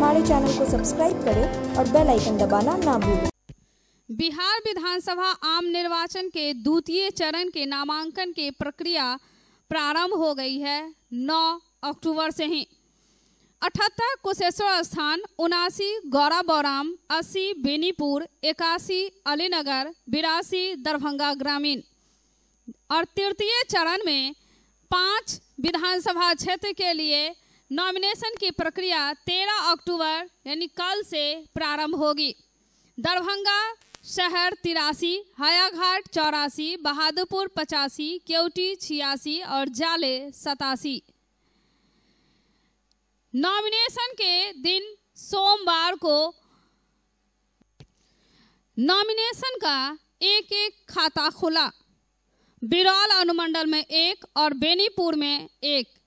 हमारे चैनल को सब्सक्राइब करें और बेल आइकन दबाना ना भूलें। बिहार विधानसभा आम निर्वाचन के द्वितीय चरण के नामांकन की प्रक्रिया प्रारंभ हो गई है। 9 अक्टूबर से ही 78 कुशेश्वर स्थान, 79 गौरा बौराम, 80 बेनीपुर, 81 अलीनगर, 82 दरभंगा ग्रामीण और तृतीय चरण में 5 विधानसभा क्षेत्र के लिए नॉमिनेशन की प्रक्रिया 13 अक्टूबर यानी कल से प्रारंभ होगी। दरभंगा शहर 83, हायाघाट 84, बहादुरपुर 85, केवटी 86 और जाले 87। नॉमिनेशन के दिन सोमवार को नॉमिनेशन का एक खाता खुला। बिरौल अनुमंडल में 1 और बेनीपुर में 1।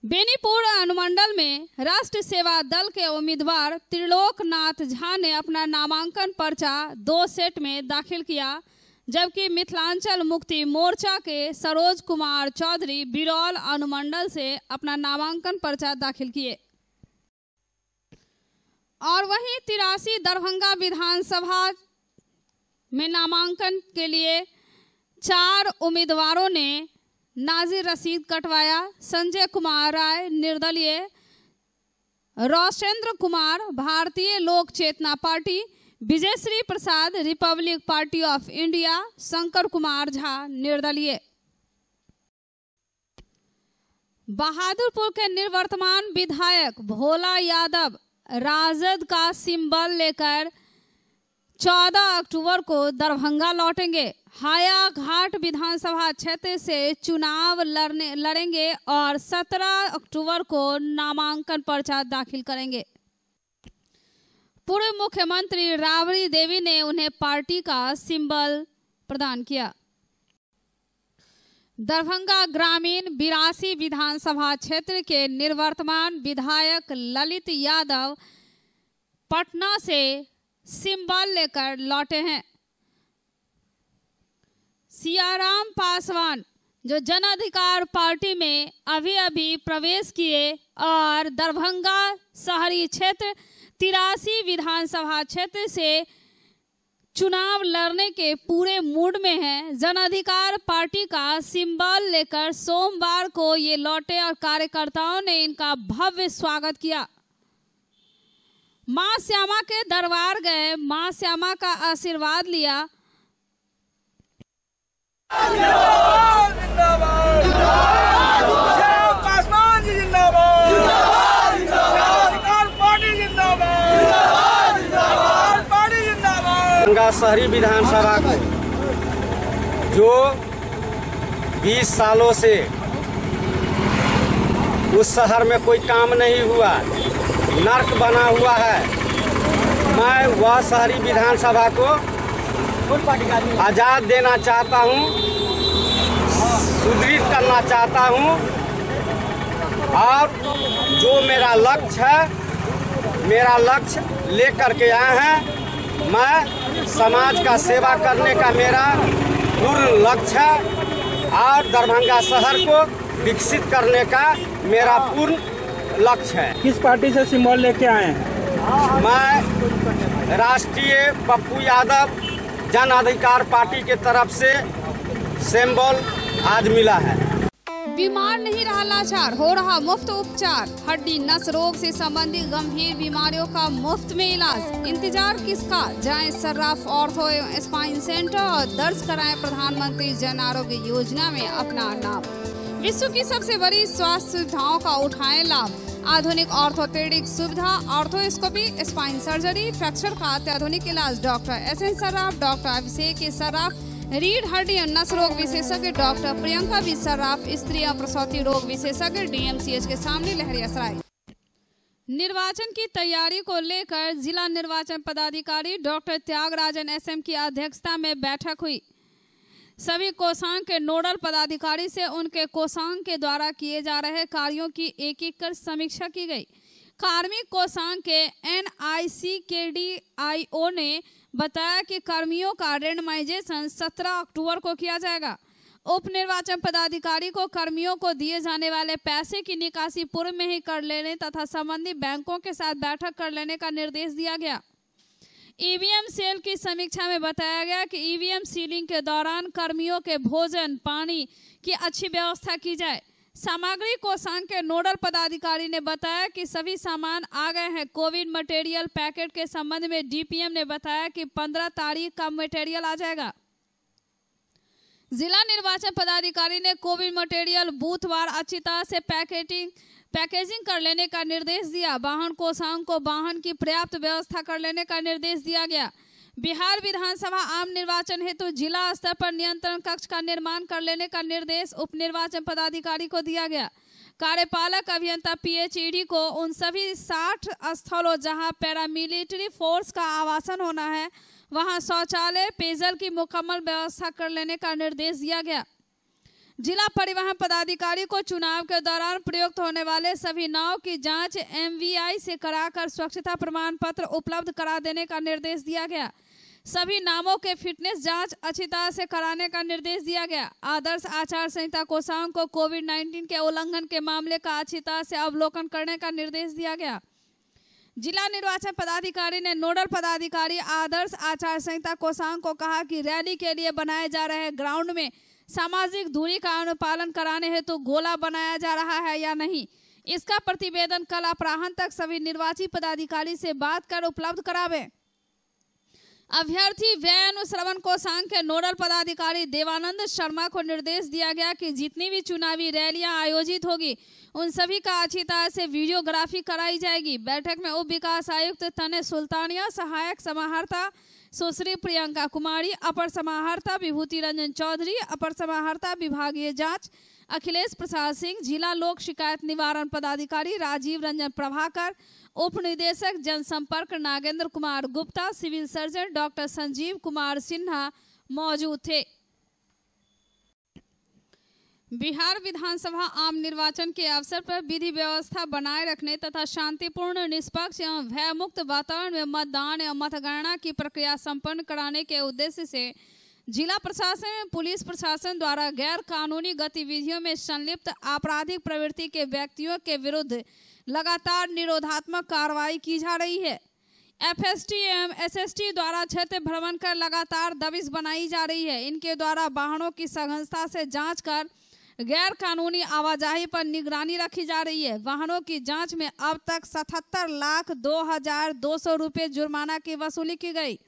बेनीपुर अनुमंडल में राष्ट्र सेवा दल के उम्मीदवार त्रिलोकनाथ झा ने अपना नामांकन पर्चा 2 सेट में दाखिल किया, जबकि मिथिलांचल मुक्ति मोर्चा के सरोज कुमार चौधरी बिरौल अनुमंडल से अपना नामांकन पर्चा दाखिल किए। और वहीं 83 दरभंगा विधानसभा में नामांकन के लिए 4 उम्मीदवारों ने नाजिर रशीद कटवाया, संजय कुमार राय निर्दलीय, रोशेंद्र Kumar Bharatiya Lok Chetna Party, Vijayshree Prasad Republic Party of India, Shankar Kumar Jha निर्दलीय। बहादुरपुर के निवर्तमान विधायक भोला यादव राजद का सिंबल लेकर 14 अक्टूबर को दरभंगा लौटेंगे। हायाघाट विधानसभा क्षेत्र से चुनाव लड़ेंगे और 17 अक्टूबर को नामांकन पर्चा दाखिल करेंगे। पूर्व मुख्यमंत्री राबड़ी देवी ने उन्हें पार्टी का सिंबल प्रदान किया। दरभंगा ग्रामीण 82 विधानसभा क्षेत्र के निवर्तमान विधायक ललित यादव पटना से सिंबल लेकर लौटे हैं। सियाराम पासवान जो जन अधिकार पार्टी में अभी प्रवेश किए और दरभंगा शहरी क्षेत्र 83 विधानसभा क्षेत्र से चुनाव लड़ने के पूरे मूड में हैं। जन अधिकार पार्टी का सिंबल लेकर सोमवार को ये लौटे और कार्यकर्ताओं ने इनका भव्य स्वागत किया। मां श्यामा के दरबार गए, मां श्यामा का आशीर्वाद लिया। शहरी विधानसभा को जो 20 सालों से उस शहर में कोई काम नहीं हुआ, नर्क बना हुआ है, मैं वह शहरी विधानसभा को आज़ाद देना चाहता हूं, सुदृढ़ करना चाहता हूं और जो मेरा लक्ष्य है, मेरा लक्ष्य लेकर के आए हैं। मैं समाज का सेवा करने का मेरा पूर्ण लक्ष्य है और दरभंगा शहर को विकसित करने का मेरा पूर्ण लक्ष्य है। किस पार्टी से सिंबल लेके आए हैं? मैं राष्ट्रीय पप्पू यादव जन अधिकार पार्टी के तरफ से सिंबल आज मिला है। बीमार नहीं रहा लाचार, हो रहा मुफ्त उपचार। हड्डी नस रोग से संबंधित गंभीर बीमारियों का मुफ्त में इलाज। इंतजार किसका, जाएं सर्राफ ऑर्थो एवं स्पाइन सेंटर और दर्ज कराएं प्रधानमंत्री जन आरोग्य योजना में अपना नाम। विश्व की सबसे बड़ी स्वास्थ्य सुविधाओं का उठाएं लाभ। आधुनिक ऑर्थोपेडिक सुविधा, ऑर्थोस्कोपी, स्पाइन सर्जरी, फ्रैक्चर का अत्याधुनिक इलाज। Doctor S N Sarraf, doctor Abhishek Sarraf, रीढ़ हड्डी और नस रोग विशेषज्ञ डॉक्टर प्रियंका बी सर्राफ, स्त्री और प्रसूति रोग विशेषज्ञ, डीएमसीएच के सामने लहरियासराय। निर्वाचन की तैयारी को लेकर जिला निर्वाचन पदाधिकारी डॉक्टर त्यागराजन एसएम की अध्यक्षता में बैठक हुई। सभी कोषांग के नोडल पदाधिकारी से उनके कोषांग के द्वारा किए जा रहे कार्यों की एक कर समीक्षा की गई। कार्मिक कोषांग के NICKDIO ने बताया कि कर्मियों का रेंडमाइजेशन 17 अक्टूबर को किया जाएगा। उप निर्वाचन पदाधिकारी को कर्मियों को दिए जाने वाले पैसे की निकासी पूर्व में ही कर लेने तथा संबंधित बैंकों के साथ बैठक कर लेने का निर्देश दिया गया। ईवीएम सेल की समीक्षा में बताया गया कि ईवीएम सीलिंग के दौरान कर्मियों के भोजन पानी की अच्छी व्यवस्था की जाए। सामग्री कोषांग के नोडल पदाधिकारी ने बताया कि सभी सामान आ गए हैं। कोविड मटेरियल पैकेट के संबंध में डीपीएम ने बताया कि 15 तारीख का मटेरियल आ जाएगा। जिला निर्वाचन पदाधिकारी ने कोविड मटेरियल बूथवार अच्छी तरह से पैकेजिंग कर लेने का निर्देश दिया। वाहन कोषांग को वाहन की पर्याप्त व्यवस्था कर लेने का निर्देश दिया गया। बिहार विधानसभा आम निर्वाचन हेतु जिला स्तर पर नियंत्रण कक्ष का निर्माण कर लेने का निर्देश उप निर्वाचन पदाधिकारी को दिया गया। कार्यपालक अभियंता पीएचईडी को उन सभी 60 स्थलों जहां पैरामिलिट्री फोर्स का आवासन होना है वहां शौचालय पेयजल की मुकम्मल व्यवस्था कर लेने का निर्देश दिया गया। जिला परिवहन पदाधिकारी को चुनाव के दौरान प्रयुक्त होने वाले सभी नाव की जांच एमवीआई से कराकर स्वच्छता प्रमाण पत्र उपलब्ध करा देने का निर्देश दिया गया। सभी नावों के फिटनेस जांच अच्छी तरह से कराने का निर्देश दिया गया। आदर्श आचार संहिता कोषांग को कोविड-19 के उल्लंघन के मामले का अच्छी तरह से अवलोकन करने का निर्देश दिया गया। जिला निर्वाचन पदाधिकारी ने नोडल पदाधिकारी आदर्श आचार संहिता कोषांग को कहा कि रैली के लिए बनाए जा रहे ग्राउंड में सामाजिक दूरी का अनुपालन कराने हेतु गोला बनाया जा रहा है या नहीं, इसका प्रतिवेदन कल अपराह्न तक सभी निर्वाची पदाधिकारी से बात कर उपलब्ध करावे। अभ्यर्थी व्यय अनुश्रवण कोषांग के नोडल पदाधिकारी देवानंद शर्मा को निर्देश दिया गया कि जितनी भी चुनावी रैलियां आयोजित होगी उन सभी का अच्छी तरह से वीडियोग्राफी कराई जाएगी। बैठक में उप विकास आयुक्त तने सुल्तानिया, सहायक समाहर्ता सुश्री प्रियंका कुमारी, अपर समाहर्ता विभूति रंजन चौधरी, अपर समाहर्ता विभागीय जांच अखिलेश प्रसाद सिंह, जिला लोक शिकायत निवारण पदाधिकारी राजीव रंजन प्रभाकर, उप निदेशक जनसंपर्क Nagendra Kumar Gupta, civil surgeon doctor Sanjeev Kumar Sinha मौजूद थे। बिहार विधानसभा आम निर्वाचन के अवसर पर विधि व्यवस्था बनाए रखने तथा शांतिपूर्ण, निष्पक्ष एवं भयमुक्त वातावरण में मतदान एवं मतगणना की प्रक्रिया संपन्न कराने के उद्देश्य से जिला प्रशासन एवं पुलिस प्रशासन द्वारा गैर कानूनी गतिविधियों में संलिप्त आपराधिक प्रवृत्ति के व्यक्तियों के विरुद्ध लगातार निरोधात्मक कार्रवाई की जा रही है। एफएसटी एवं एसएसटी द्वारा क्षेत्र भ्रमण कर लगातार दबिश बनाई जा रही है। इनके द्वारा वाहनों की सघनता से जांच कर गैर कानूनी आवाजाही पर निगरानी रखी जा रही है। वाहनों की जांच में अब तक 77,02,200 रुपये जुर्माना की वसूली की गई।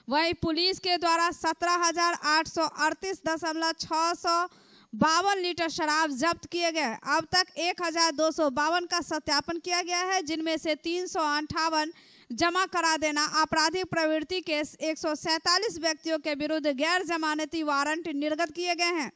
वहीं पुलिस के द्वारा 17,838.652 लीटर शराब जब्त किए गए। अब तक 1,252 का सत्यापन किया गया है, जिनमें से 358 जमा करा देना आपराधिक प्रवृत्ति के 147 व्यक्तियों के विरुद्ध गैर जमानती वारंट निर्गत किए गए हैं।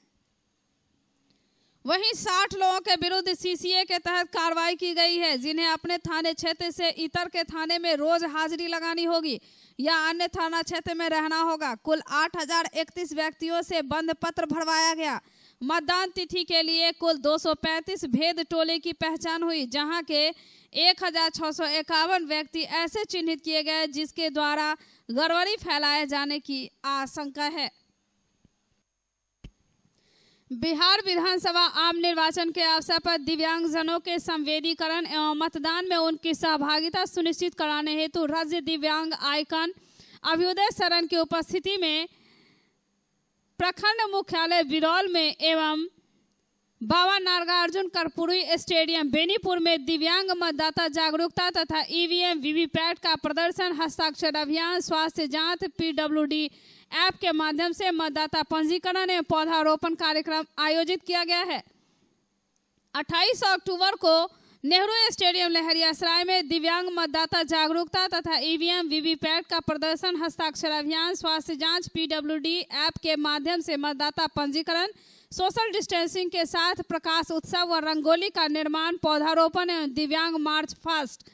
वहीं 60 लोगों के विरुद्ध सीसीए के तहत कार्रवाई की गई है, जिन्हें अपने थाने क्षेत्र से इतर के थाने में रोज हाजिरी लगानी होगी या अन्य थाना क्षेत्र में रहना होगा। कुल 8,031 व्यक्तियों से बंद पत्र भरवाया गया। मतदान तिथि के लिए कुल 235 भेद टोले की पहचान हुई, जहां के 1,651 व्यक्ति ऐसे चिन्हित किए गए जिसके द्वारा गड़बड़ी फैलाए जाने की आशंका है। बिहार विधानसभा आम निर्वाचन के अवसर पर दिव्यांगजनों के संवेदीकरण एवं मतदान में उनकी सहभागिता सुनिश्चित कराने हेतु राज्य दिव्यांग आइकन अभ्युदय शरण की उपस्थिति में प्रखंड मुख्यालय बिरौल में एवं बाबा नागार्जुन कर्पूरी स्टेडियम बेनीपुर में दिव्यांग मतदाता जागरूकता तथा ईवीएम वीवीपैट का प्रदर्शन, हस्ताक्षर अभियान, स्वास्थ्य जांच, पीडब्ल्यूडी ऐप के माध्यम से मतदाता पंजीकरण एवं पौधारोपण कार्यक्रम आयोजित किया गया है। 28 अक्टूबर को नेहरू स्टेडियम लहरियासराय में दिव्यांग मतदाता जागरूकता तथा ईवीएम वीवीपैट का प्रदर्शन, हस्ताक्षर अभियान, स्वास्थ्य जांच, पीडब्ल्यूडी ऐप के माध्यम से मतदाता पंजीकरण, सोशल डिस्टेंसिंग के साथ प्रकाश उत्सव व रंगोली का निर्माण, पौधारोपण एवं दिव्यांग मार्च फास्ट,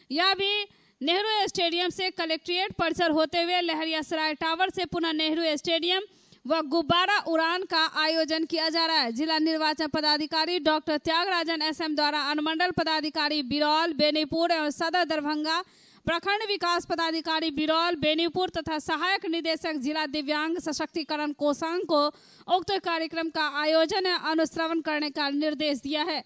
यह भी नेहरू स्टेडियम से कलेक्ट्रेट परिसर होते हुए लहरियासराय टावर से पुनः नेहरू स्टेडियम व गुब्बारा उड़ान का आयोजन किया जा रहा है। जिला निर्वाचन पदाधिकारी डॉक्टर त्यागराजन एसएम द्वारा अनुमंडल पदाधिकारी बिरौल, बेनीपुर एवं सदर दरभंगा प्रखंड विकास पदाधिकारी बिरौल, बेनीपुर तथा सहायक निदेशक जिला दिव्यांग सशक्तिकरण कोषांग को उक्त कार्यक्रम का आयोजन एवं अनुश्रवण करने का निर्देश दिया है।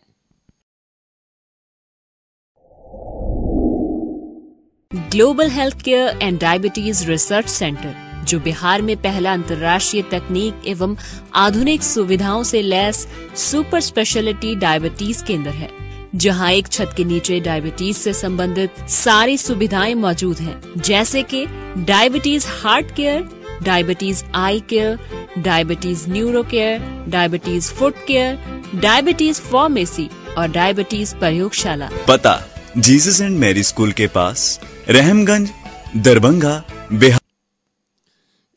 Global health care and diabetes research centre, जो बिहार में पहला अंतर्राष्ट्रीय तकनीक एवं आधुनिक सुविधाओं से लैस सुपर स्पेशलिटी डायबिटीज केंद्र है, जहां एक छत के नीचे डायबिटीज से संबंधित सारी सुविधाएं मौजूद हैं, जैसे कि diabetes heart care, diabetes eye care, diabetes neuro care, diabetes foot care, diabetes pharmacy और डायबिटीज प्रयोगशाला। पता जीसस एंड मैरी स्कूल के पास, रहमगंज, दरभंगा, बिहार।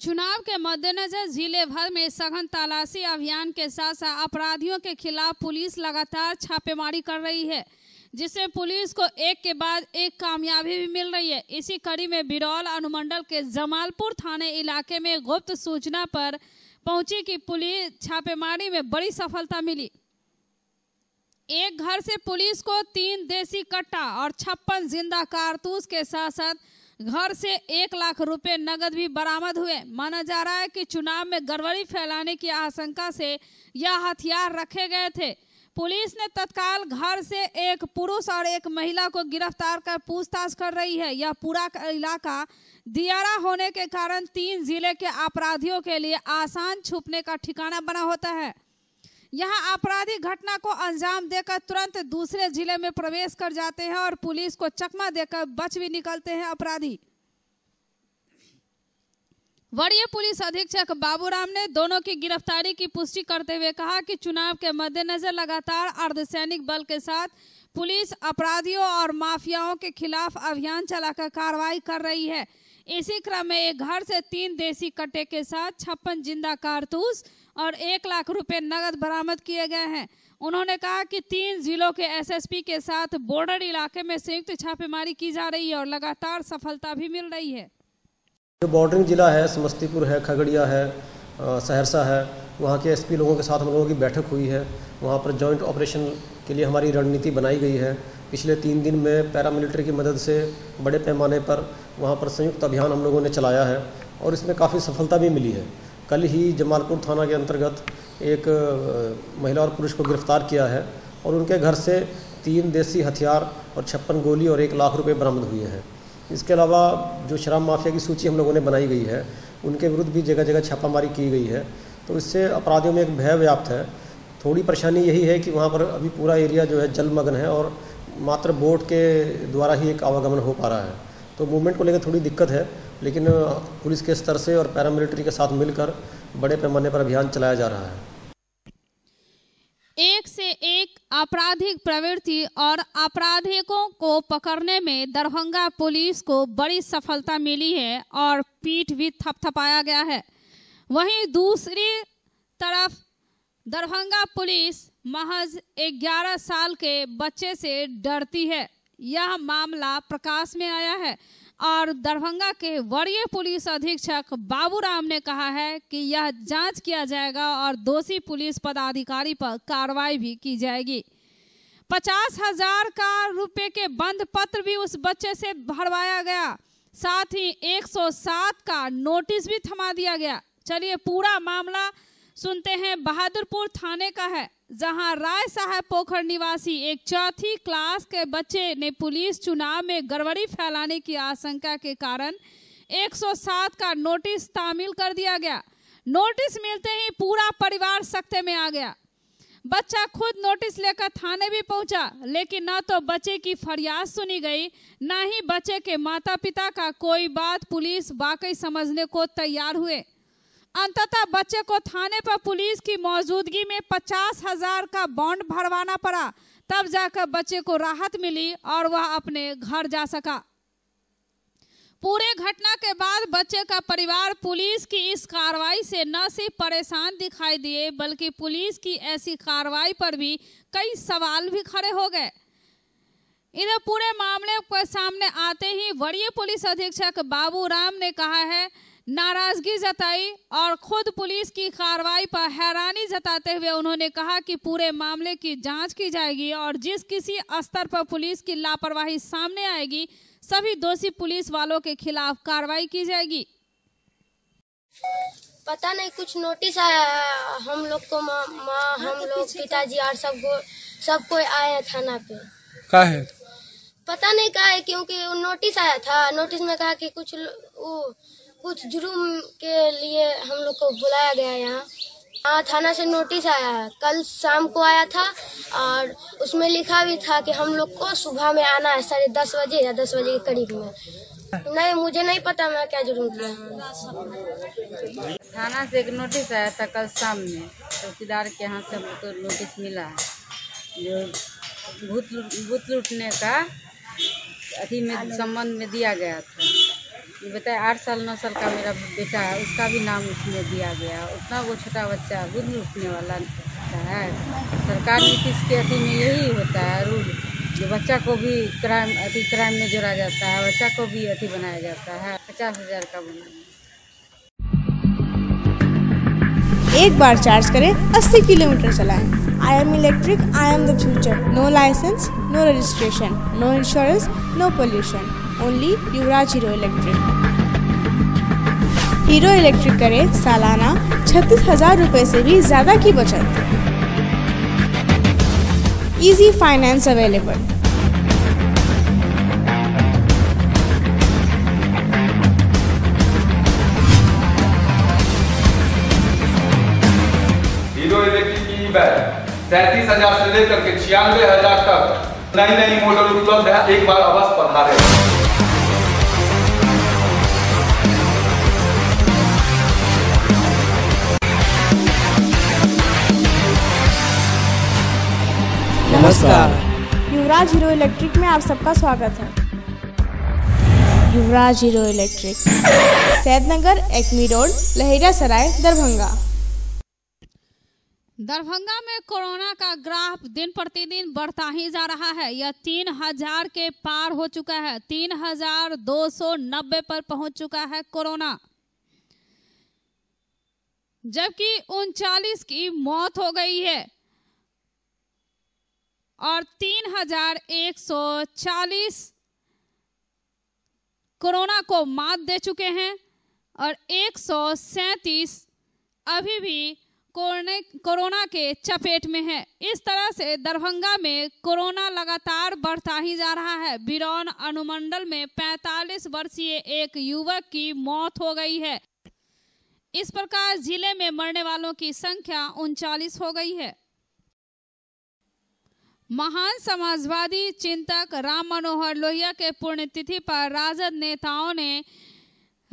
चुनाव के मद्देनजर जिले भर में सघन तलाशी अभियान के साथ साथ अपराधियों के खिलाफ पुलिस लगातार छापेमारी कर रही है, जिसमें पुलिस को एक के बाद एक कामयाबी भी मिल रही है। इसी कड़ी में बिरौल अनुमंडल के जमालपुर थाने इलाके में गुप्त सूचना पर पहुंची कि पुलिस छापेमारी में बड़ी सफलता मिली। एक घर से पुलिस को 3 देसी कट्टा और 56 जिंदा कारतूस के साथ साथ घर से 1 लाख रुपए नगद भी बरामद हुए। माना जा रहा है कि चुनाव में गड़बड़ी फैलाने की आशंका से यह हथियार रखे गए थे। पुलिस ने तत्काल घर से एक पुरुष और एक महिला को गिरफ्तार कर पूछताछ कर रही है। यह पूरा इलाका दियारा होने के कारण 3 जिले के अपराधियों के लिए आसान छुपने का ठिकाना बना होता है। यहाँ अपराधी घटना को अंजाम देकर तुरंत दूसरे जिले में प्रवेश कर जाते हैं और पुलिस को चकमा देकर बच भी निकलते हैं अपराधी। वरीय पुलिस अधीक्षक बाबूराम ने दोनों की गिरफ्तारी की पुष्टि करते हुए कहा कि चुनाव के मद्देनजर लगातार अर्धसैनिक बल के साथ पुलिस अपराधियों और माफियाओं के खिलाफ अभियान चलाकर कार्रवाई कर रही है। इसी क्रम में एक घर से 3 देसी कट्टे के साथ 56 जिंदा कारतूस और 1 लाख रुपए नगद बरामद किए गए हैं। उन्होंने कहा कि 3 जिलों के एसएसपी के साथ बॉर्डर इलाके में संयुक्त छापेमारी की जा रही है और लगातार सफलता भी मिल रही है। जो बॉर्डरिंग जिला है, समस्तीपुर है, खगड़िया है, सहरसा है, वहाँ के एसपी लोगों के साथ हम लोगों की बैठक हुई है। वहाँ पर जॉइंट ऑपरेशन के लिए हमारी रणनीति बनाई गई है। पिछले 3 दिन में पैरामिलिट्री की मदद से बड़े पैमाने पर वहाँ पर संयुक्त अभियान हम लोगों ने चलाया है और इसमें काफ़ी सफलता भी मिली है। कल ही जमालपुर थाना के अंतर्गत एक महिला और पुरुष को गिरफ्तार किया है और उनके घर से 3 देसी हथियार और 56 गोली और 1 लाख रुपए बरामद हुए हैं। इसके अलावा जो शराब माफिया की सूची हम लोगों ने बनाई गई है, उनके विरुद्ध भी जगह जगह छापामारी की गई है। तो इससे अपराधियों में एक भय व्याप्त है। थोड़ी परेशानी यही है कि वहाँ पर अभी पूरा एरिया जो है जलमग्न है और मात्र बोट के द्वारा ही एक आवागमन हो पा रहा है। तो मूवमेंट को लेकर थोड़ी दिक्कत है, लेकिन पुलिस के स्तर से और पैरामिलिट्री के साथ मिलकर बड़े पैमाने पर अभियान चलाया जा रहा है। एक से एक आपराधिक प्रवृत्ति और आपराधिकों को पकड़ने में दरभंगा पुलिस को बड़ी सफलता मिली है और पीठ भी थपथपाया गया है। वहीं दूसरी तरफ दरभंगा पुलिस महज 11 साल के बच्चे से डरती है। यह मामला प्रकाश में आया है और दरभंगा के वरीय पुलिस अधीक्षक बाबूराम ने कहा है कि यह जांच किया जाएगा और दोषी पुलिस पदाधिकारी पर कार्रवाई भी की जाएगी। 50,000 का रुपए के बंद पत्र भी उस बच्चे से भरवाया गया, साथ ही 107 का नोटिस भी थमा दिया गया। चलिए पूरा मामला सुनते हैं। बहादुरपुर थाने का है, जहां राय साहब पोखर निवासी एक 4th क्लास के बच्चे ने पुलिस चुनाव में गड़बड़ी फैलाने की आशंका के कारण 107 का नोटिस तामील कर दिया गया। नोटिस मिलते ही पूरा परिवार सकते में आ गया। बच्चा खुद नोटिस लेकर थाने भी पहुंचा, लेकिन ना तो बच्चे की फरियाद सुनी गई, ना ही बच्चे के माता पिता का कोई बात पुलिस वाकई समझने को तैयार हुए। अंततः बच्चे को थाने पर पुलिस की मौजूदगी में 50,000 का बॉन्ड भरवाना पड़ा, तब जाकर बच्चे को राहत मिली और वह अपने घर जा सका। पूरे घटना के बाद बच्चे का परिवार पुलिस की इस कार्रवाई से न सिर्फ परेशान दिखाई दिए, बल्कि पुलिस की ऐसी कार्रवाई पर भी कई सवाल भी खड़े हो गए। इधर पूरे मामले के सामने आते ही वरीय पुलिस अधीक्षक बाबूराम ने कहा है, नाराजगी जताई और खुद पुलिस की कार्रवाई पर हैरानी जताते हुए उन्होंने कहा कि पूरे मामले की जांच की जाएगी और जिस किसी स्तर पर पुलिस की लापरवाही सामने आएगी, सभी दोषी पुलिस वालों के खिलाफ कार्रवाई की जाएगी। पता नहीं कुछ नोटिस आया है, हम लोग को माँ हम लोग पिताजी और सब कोई आए हैं थाना पे। क्या है पता नहीं क्या है, क्योंकि नोटिस आया था। नोटिस में कहा कि कुछ जुर्म के लिए हम लोग को बुलाया गया है यहाँ। हाँ, थाना से नोटिस आया है, कल शाम को आया था और उसमें लिखा भी था कि हम लोग को सुबह में आना है 10:30 बजे या 10 बजे के करीब में। नहीं, मुझे नहीं पता मैं क्या जुर्म किया। थाना से एक नोटिस आया था कल शाम में, चौकीदार के यहाँ से हमको नोटिस मिला है जो भूत लूटने का अथी में संबंध में दिया गया था। ये बताया 8 साल 9 साल का मेरा बेटा है, उसका भी नाम उसमें दिया गया। उतना वो छोटा बच्चा भूत लूटने वाला है। सरकार नीतीश के अथी में यही होता है रूल, जो बच्चा को भी क्राइम में जोड़ा जाता है, बच्चा को भी अथी बनाया जाता है। 50,000 का बनाया। एक बार चार्ज करें 80 किलोमीटर चलाएं। I'm electric, I'm the future. No licence, no registration, no insurance, no pollution. Only Yuvraj hero electric. Hero electric करें सालाना 36,000 रुपए से भी ज्यादा की बचत। Easy finance available. Hero electric की ई-बाइक 37,000 से लेकर के 96,000 तक नई मॉडल उपलब्ध है। एक बार अवश्य पधारें। नमस्कार, युवराज हीरो इलेक्ट्रिक में आप सबका स्वागत है। Yuvraj hero Electric, Saidnagar, Acme Road, Laheriasarai, Darbhanga. Darbhanga में कोरोना का ग्राफ दिन प्रतिदिन बढ़ता ही जा रहा है। यह 3,000 के पार हो चुका है। 3,290 पर पहुंच चुका है कोरोना, जबकि 39 की मौत हो गई है और 3,140 कोरोना को मात दे चुके हैं और 137 अभी भी कोरोना के चपेट में है। इस तरह से दरभंगा में कोरोना लगातार बढ़ता ही जा रहा है। बिरौन अनुमंडल में 45 वर्षीय एक युवक की मौत हो गई है। इस प्रकार जिले में मरने वालों की संख्या 39 हो गई है। महान समाजवादी चिंतक राम मनोहर लोहिया के पुण्यतिथि पर राजद नेताओं ने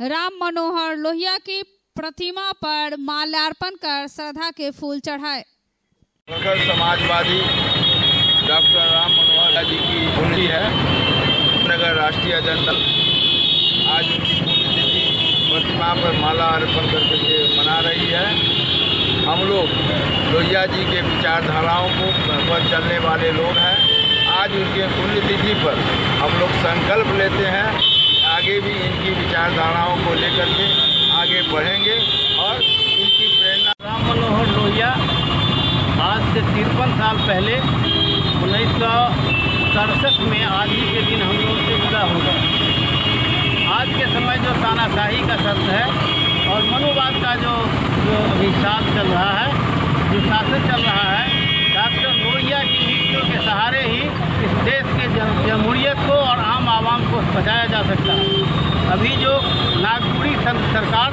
राम मनोहर लोहिया की प्रतिमा पर माल्यार्पण कर श्रद्धा के फूल चढ़ाए। प्रखर समाजवादी डॉक्टर राम मनोहर जी की पुण्यतिथि है। नगर राष्ट्रीय जनता आज उनकी पुण्यतिथि प्रतिमा पर माला अर्पण करके मना रही है। हम लोग लोहिया जी के विचारधाराओं को पर चलने वाले लोग हैं। आज उनके पुण्यतिथि पर हम लोग संकल्प लेते हैं, आगे भी इनकी विचारधाराओं को लेकर के आगे बढ़ेंगे और इनकी प्रेरणा। राम मनोहर लोहिया आज से 53 साल पहले 1967 में आज ही के दिन हम लोग से जुदा हो गए। आज के समय जो तानाशाही का शब्द है और मनुवाद का जो अभी साल चल रहा है, जो शासन चल रहा है, डॉक्टर लोहिया की नीतियों के सहारे ही इस देश के जमहूरियत को और आम आवाम को बचाया जा सकता है। अभी जो नागपुरी सरकार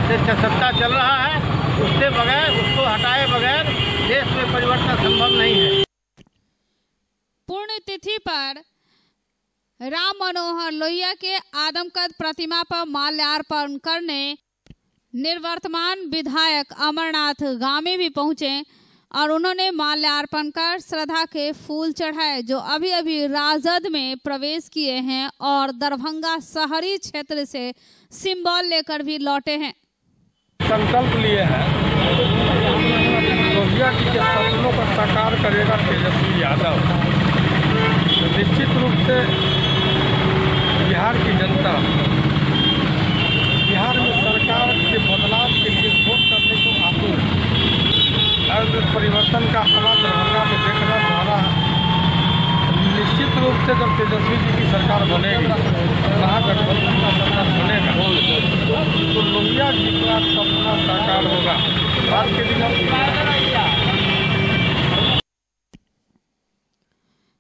से सत्ता चल रहा है, उससे बगैर, उसको हटाए बगैर देश में परिवर्तन संभव नहीं है। पुण्यतिथि पर राम मनोहर लोहिया के आदमकद प्रतिमा पर माल्यार्पण करने निवर्तमान विधायक अमरनाथ गामी भी पहुंचे और उन्होंने माल्यार्पण कर श्रद्धा के फूल चढ़ाए, जो अभी अभी राजद में प्रवेश किए हैं और दरभंगा शहरी क्षेत्र से सिंबल लेकर भी लौटे हैं। संकल्प लिए हैं लोहिया जी के सपनों को साकार करेगा तेजस्वी यादव। तो निश्चित रूप से बिहार की जनता बिहार में सरकार के बदलाव के लिए वोट करने को आतुर है। परिवर्तन का हवा दरभंगा में देखना चाह रहा है। निश्चित रूप से जब तेजस्वी जी की सरकार बनेगी महागठबंधन का सरकार बनेगा तो लोहिया जी का सपना साकार होगा। आज के दिन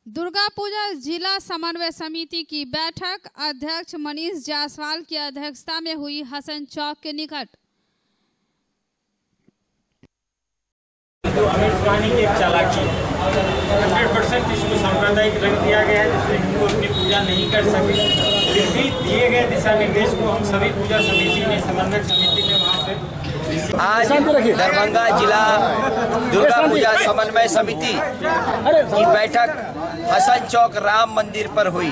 दुर्गा पूजा जिला समन्वय समिति की बैठक अध्यक्ष मनीष जायसवाल की अध्यक्षता में हुई हसन चौक के निकट। जो आमिरवाणी की एक चालाकी 100% इसको सांप्रदायिक रंग दिया गया है, जिससे हिंदू अपनी पूजा नहीं कर सके। फिर भी दिए गए दिशा निर्देश को हम सभी पूजा समिति ने, समन्वय समिति ने वहाँ पे आज दरभंगा जिला दुर्गा पूजा समन्वय समिति की बैठक हसन चौक राम मंदिर पर हुई,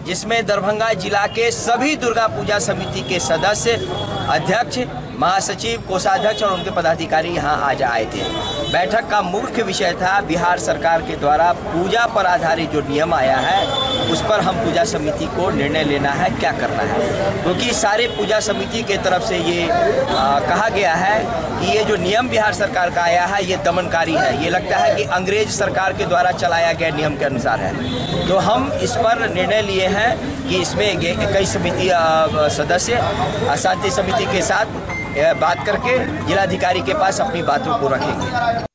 जिसमें दरभंगा जिला के सभी दुर्गा पूजा समिति के सदस्य, अध्यक्ष, महासचिव, कोषाध्यक्ष और उनके पदाधिकारी यहाँ आज आए थे। बैठक का मुख्य विषय था बिहार सरकार के द्वारा पूजा पर आधारित जो नियम आया है उस पर हम पूजा समिति को निर्णय लेना है, क्या करना है। क्योंकि सारे पूजा समिति के तरफ से ये कहा गया है कि ये जो नियम बिहार सरकार का आया है ये दमनकारी है, ये लगता है कि अंग्रेज सरकार के द्वारा चलाया गया नियम के अनुसार है। तो हम इस पर निर्णय लिए हैं कि इसमें कई समिति सदस्य शांति समिति के साथ बात करके जिलाधिकारी के पास अपनी बातों को रखेंगे।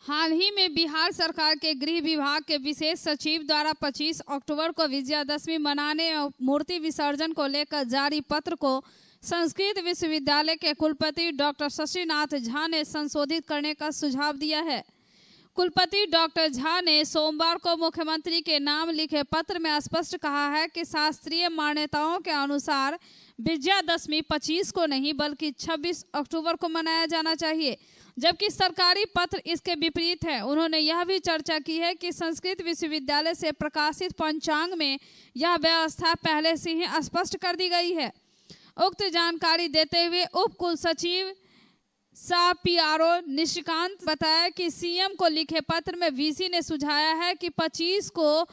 हाल ही में बिहार सरकार के गृह विभाग के विशेष सचिव द्वारा 25 अक्टूबर को विजयादशमी मनाने और मूर्ति विसर्जन को लेकर जारी पत्र को संस्कृत विश्वविद्यालय के कुलपति डॉक्टर शशिनाथ झा ने संशोधित करने का सुझाव दिया है। कुलपति डॉक्टर झा ने सोमवार को मुख्यमंत्री के नाम लिखे पत्र में स्पष्ट कहा है कि शास्त्रीय मान्यताओं के अनुसार विजयादशमी 25 को नहीं बल्कि 26 अक्टूबर को मनाया जाना चाहिए, जबकि सरकारी पत्र इसके विपरीत है। उन्होंने यह भी चर्चा की है कि संस्कृत विश्वविद्यालय से प्रकाशित पंचांग में यह व्यवस्था पहले से ही स्पष्ट कर दी गई है। उक्त जानकारी देते हुए उप कुल सचिव सा PRO निशिकांत बताया कि सीएम को लिखे पत्र में वीसी ने सुझाया है कि 25 को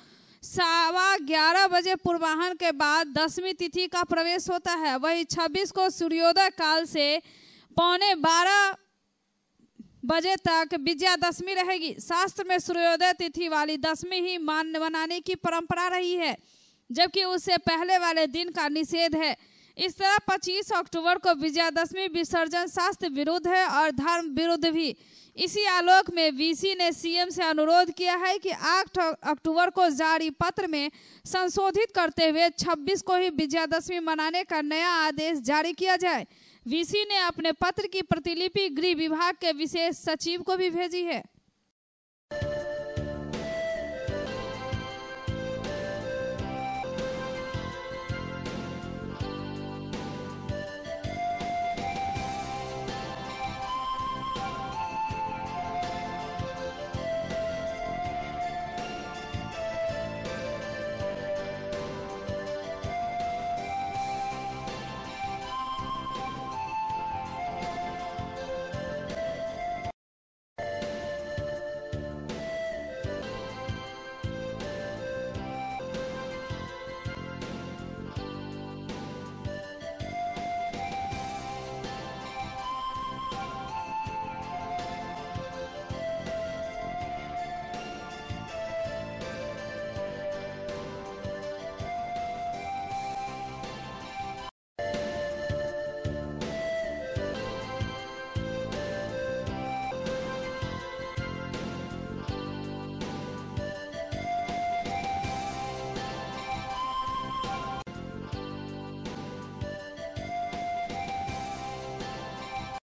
11:15 बजे पूर्वाह्न के बाद 10वीं तिथि का प्रवेश होता है, वही 26 को सूर्योदय काल से 11:15 बजे तक विजयादशमी रहेगी। शास्त्र में सूर्योदय तिथि वाली 10वीं ही मनाने की परंपरा रही है, जबकि उससे पहले वाले दिन का निषेध है। इस तरह 25 अक्टूबर को विजयादशमी विसर्जन शास्त्र विरुद्ध है और धर्म विरुद्ध भी। इसी आलोक में वीसी ने सीएम से अनुरोध किया है कि 8 अक्टूबर को जारी पत्र में संशोधित करते हुए 26 को ही विजयादशमी मनाने का नया आदेश जारी किया जाए। वीसी ने अपने पत्र की प्रतिलिपि गृह विभाग के विशेष सचिव को भी भेजी है।